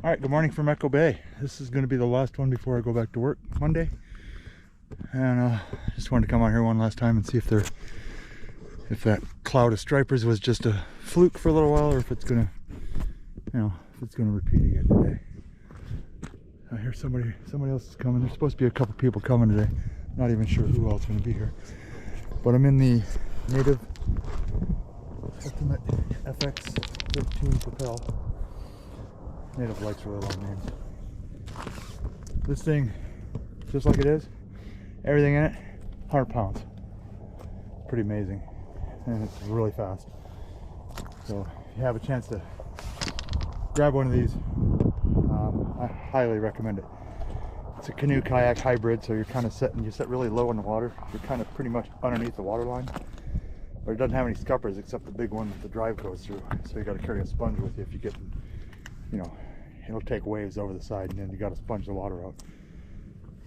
All right, good morning from Echo Bay. This is going to be the last one before I go back to work Monday, and just wanted to come out here one last time and see if that cloud of stripers was just a fluke for a little while, or if it's gonna, if it's gonna repeat again today. I hear somebody else is coming. There's supposed to be a couple people coming today. Not even sure who else is gonna be here. But I'm in the Native Ultimate FX13 Propel. Native likes really long names. This thing, just like it is, everything in it, 100 pounds. Pretty amazing. And it's really fast. So if you have a chance to grab one of these, I highly recommend it. It's a canoe kayak hybrid, so you're kind of you set really low in the water. You're kind of pretty much underneath the water line. But it doesn't have any scuppers except the big one that the drive goes through. So you got to carry a sponge with you if you get, it'll take waves over the side, and then you got to sponge the water out.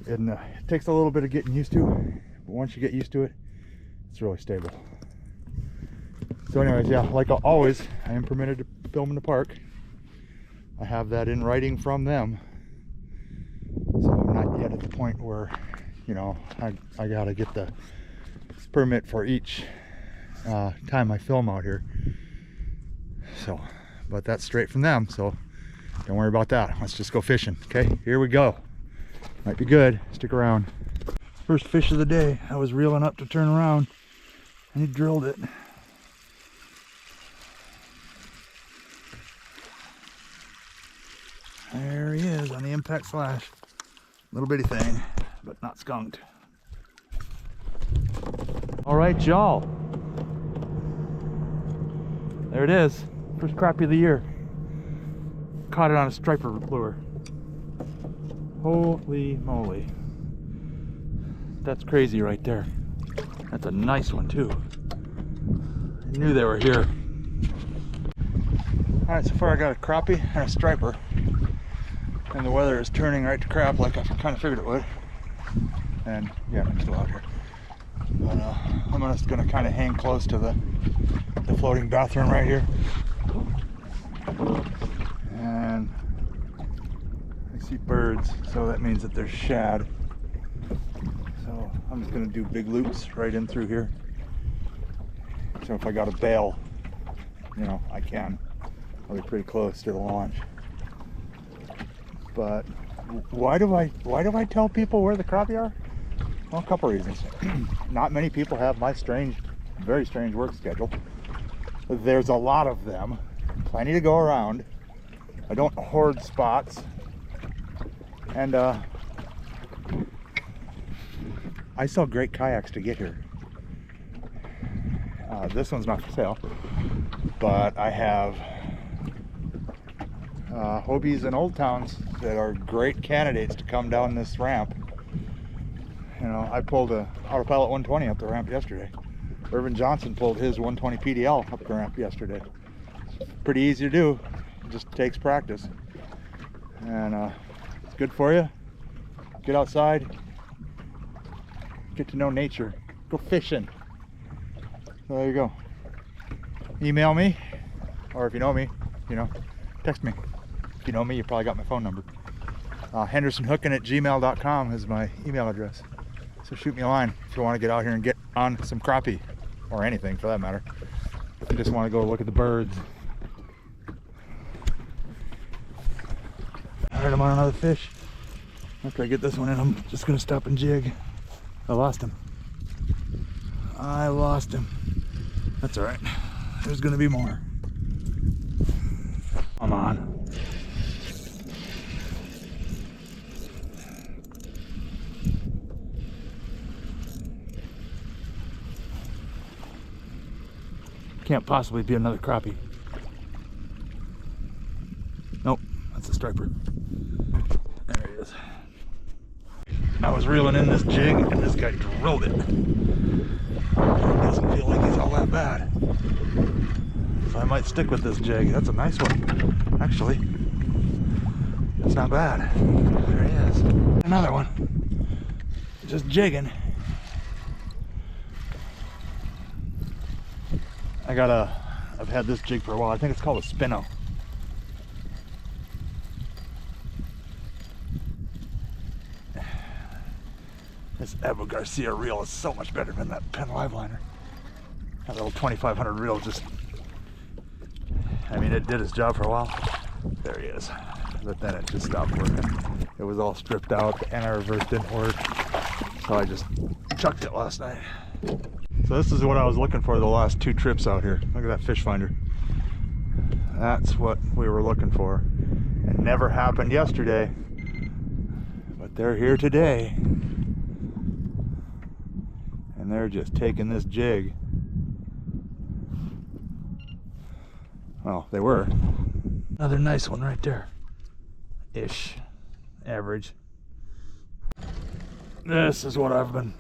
And it takes a little bit of getting used to, but once you get used to it, it's really stable. So anyways, yeah, like always, I am permitted to film in the park. I have that in writing from them. So I'm not yet at the point where, I gotta get the permit for each time I film out here. So, but that's straight from them, so don't worry about that. Let's just go fishing. Okay, here we go. Might be good. Stick around. First fish of the day. I was reeling up to turn around, and he drilled it. There he is on the impact flash. Little bitty thing, but not skunked. All right, y'all. There it is. First crappie of the year. Caught it on a striper lure. Holy moly. That's crazy right there. That's a nice one too. I knew they were here. All right, so far I got a crappie and a striper. And the weather is turning right to crap like I kind of figured it would. And yeah, I'm still out here. But I'm just gonna kind of hang close to the floating bathroom right here. And I see birds, so that means that there's shad. So I'm just gonna do big loops right in through here. So if I got a bail, I can. I'll be pretty close to the launch. But why do I tell people where the crappie are? Well, a couple reasons. Not many people have my very strange work schedule. There's a lot of them, plenty to go around. I don't hoard spots, and I sell great kayaks to get here. This one's not for sale, but I have Hobies and Old Towns that are great candidates to come down this ramp. I pulled a autopilot 120 up the ramp yesterday. Irvin Johnson pulled his 120 PDL up the ramp yesterday. It's pretty easy to do. It just takes practice. And it's good for you. Get outside. Get to know nature. Go fishing. So there you go. Email me, or if you know me, text me. If you know me, you probably got my phone number. hendersonhooking@gmail.com is my email address. So shoot me a line if you want to get out here and get on some crappie, or anything for that matter. If you just want to go look at the birds. Alright, I'm on another fish. After I get this one in, I'm just going to stop and jig. I lost him. That's alright. There's going to be more. Come on. Can't possibly be another crappie. Nope, that's a striper. There he is. I was reeling in this jig and this guy drilled it. It doesn't feel like he's all that bad. So I might stick with this jig. That's a nice one, actually. It's not bad. There he is. Another one. Just jigging. I've had this jig for a while. I think it's called a spinno. This Abu Garcia reel is so much better than that Penn live liner. That little 2500 reel just, I mean, it did its job for a while. There he is. But then it just stopped working. It was all stripped out. The anti-reverse didn't work. So I just chucked it last night. So this is what I was looking for the last 2 trips out here. Look at that fish finder. That's what we were looking for. It never happened yesterday. But they're here today. And they're just taking this jig. Well, they were. Another nice one right there. Ish. Average. This is what I've been...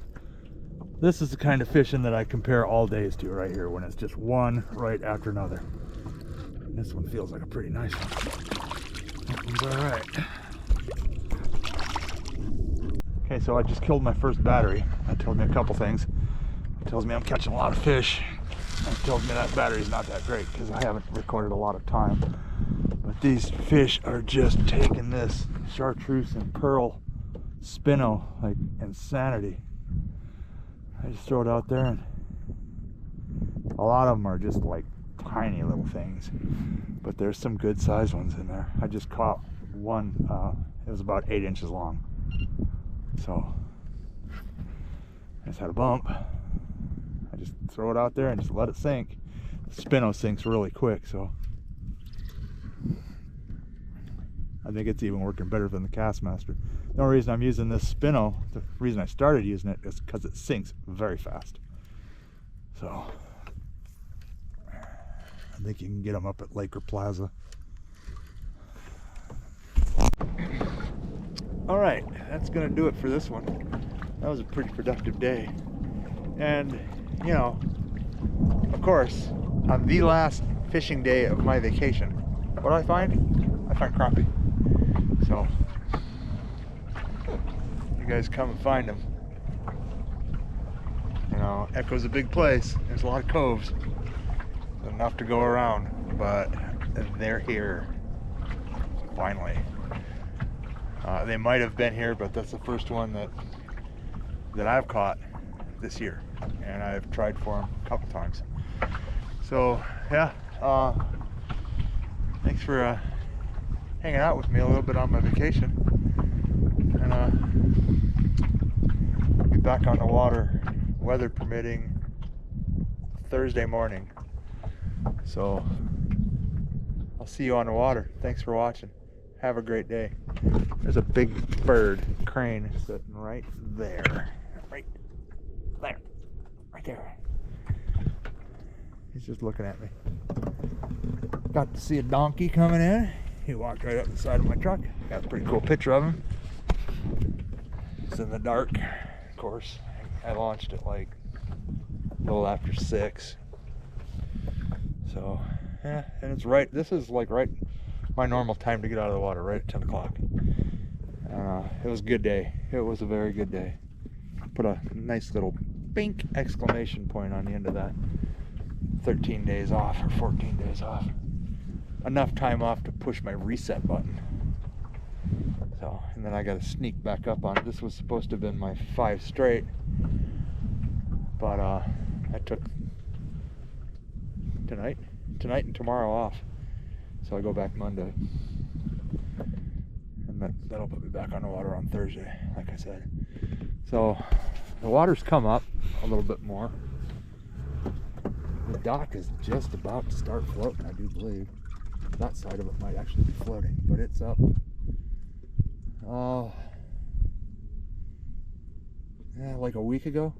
This is the kind of fishing that I compare all days to right here, when it's just one right after another. And this one feels like a pretty nice one. That one's alright. Okay, so I just killed my first battery. That tells me a couple things. It tells me I'm catching a lot of fish. And it tells me that battery's not that great because I haven't recorded a lot of time. But these fish are just taking this chartreuse and pearl spinno like insanity. I just throw it out there, and a lot of them are just like tiny little things, but there's some good sized ones in there. I just caught one, it was about 8 inches long, so I just had a bump. I just throw it out there and just let it sink. The spinno sinks really quick, so I think it's even working better than the Castmaster. The only reason I'm using this spinno, the reason I started using it, is because it sinks very fast. So I think you can get them up at Lake or Plaza. All right, that's gonna do it for this one. That was a pretty productive day. And, you know, of course, on the last fishing day of my vacation, what do I find? I find crappie. So you guys come and find them. You know, Echo's a big place. There's a lot of coves. There's enough to go around, but they're here finally. They might have been here, but that's the first one that I've caught this year, and I've tried for them a couple times. So yeah, thanks for hanging out with me a little bit on my vacation, and I'll be back on the water, weather permitting, Thursday morning. So I'll see you on the water. Thanks for watching. Have a great day. There's a big bird, crane, sitting right there. Right there. He's just looking at me. Got to see a donkey coming in. He walked right up the side of my truck. Got a pretty cool picture of him. It's in the dark, of course. I launched it like a little after 6. So, yeah, and it's right, this is like right my normal time to get out of the water, right at 10 o'clock. It was a good day. It was a very good day. Put a nice little pink exclamation point on the end of that. 13 days off or 14 days off. Enough time off to push my reset button. So, and then I got to sneak back up on it. This was supposed to have been my 5 straight, but I took tonight and tomorrow off. So I go back Monday, and that'll put me back on the water on Thursday, like I said. So the water's come up a little bit more. The dock is just about to start floating, I do believe. That side of it might actually be floating, but it's up. Yeah, like a week ago,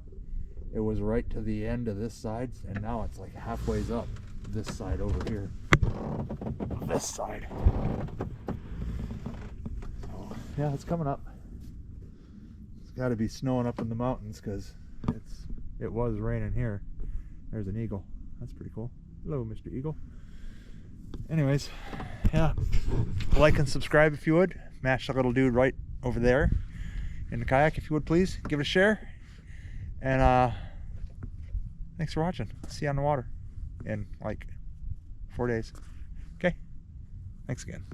it was right to the end of this side, and now it's like halfway up this side over here. This side. So, yeah, it's coming up. It's got to be snowing up in the mountains because it was raining here. There's an eagle. That's pretty cool. Hello, Mr. Eagle. Anyways, yeah, like and subscribe if you would. Mash the little dude right over there in the kayak if you would, please. Give it a share. And thanks for watching. See you on the water in like 4 days. Okay, thanks again.